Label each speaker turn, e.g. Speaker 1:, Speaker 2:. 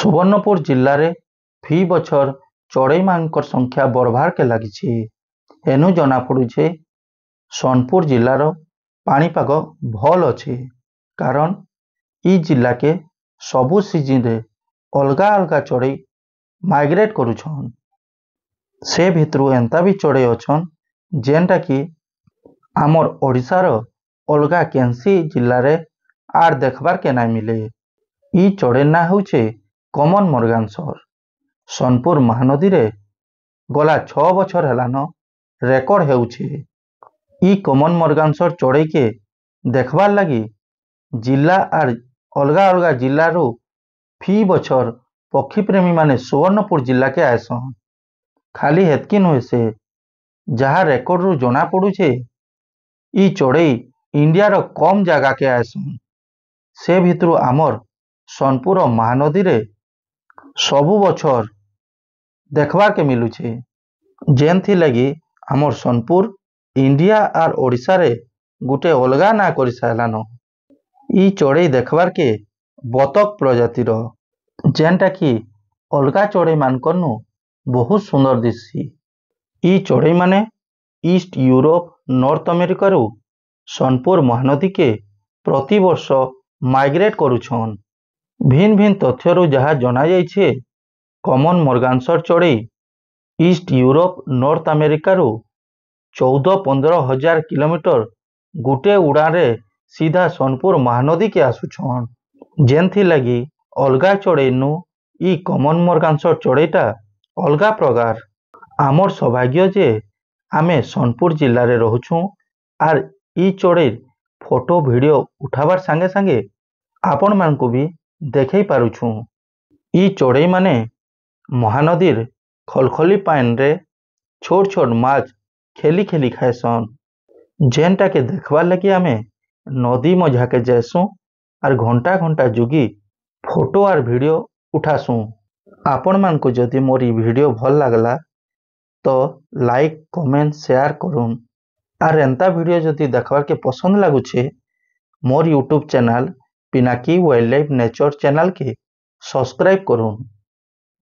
Speaker 1: सुवर्णपुर जिले में फी बछर चढ़ई मान संख्या बढ़वार के लगी। एनु जना पड़ुछे सोनपुर जिलार पाणीपाग भल अच्छे, कारण इ जिला के सबु सीजन रे अलगा अलगा चढ़ई माइग्रेट करुछन। से भितरु एंता भी चढ़ई अछन जेनटा कि आमर ओडिशार अलगा केंसी जिले रे आर देखबार के ना मिले। इ चढ़ई ना होचे कॉमन मर्गानसर। सोनपुर महानदी रे गला 6 बछर हेलान रेकर्ड हेउछे। इ कॉमन मर्गानसर चढ़ई के देखबार लगी जिला आर अलगा अलगा जिल्लारू फी बछर पक्षी प्रेमी माने सुवर्णपुर जिला के आयसन। खाली हेतकी नुहे से जहा रेकर्ड रु जना पड़ुछे इ चढ़ई इंडिया रो कम जगह के आयसन। से भितरु आमर सोनपुर महानदी रे सबु बछर देखबार के मिलुछे, जेनथी लगी आमर सोनपुर इंडिया आर ओडिशा रे गुटे अलगा ना करि सारलान। इ चढ़ई देखबार के बतक प्रजातिर जेनटा कि अलगा चढ़ई मानकरनु बहुत सुंदर दिसी। इ चढ़ई माने ईस्ट यूरोप नॉर्थ अमेरिका रु सोनपुर महानदी के प्रति वर्ष माइग्रेट करुछन। भिन्न भिन्न तथ्यरु जहा जना जाइछे कॉमन मर्गानसर चढ़ई ईस्ट यूरोप नॉर्थ अमेरिका रु 14-15 हजार किलोमीटर गुटे उड़ान रे सीधा सोनपुर महानदी के आसुछन। जेनथी लगी अलगा चढ़ई नु इ कॉमन मर्गानसर चढ़ईटा अलगा प्रकार। आमर सौभाग्य जे आमे सोनपुर जिला रे रहुछु आर इ चढ़ई फोटो वीडियो उठाबार संगे संगे आपण मानकु भी देखै पारुछु। इ चढ़ई माने महानदीर खलखली पाइन रे छोट छोट माछ खेली खेली खाएसन, जेनटा के देखबार लगी आमे नदी मझा के जैसु आर घंटा घंटा जुगी फोटो आर वीडियो उठासु। आपण मानकु जदि मोरी वीडियो भल लागला तो लाइक कमेंट शेयर करुन। आर एंता वीडियो जदि देखबार के पसंद लागुछे मोर YouTube channel Pinaki wildlife nature channel के सब्सक्राइब करुन।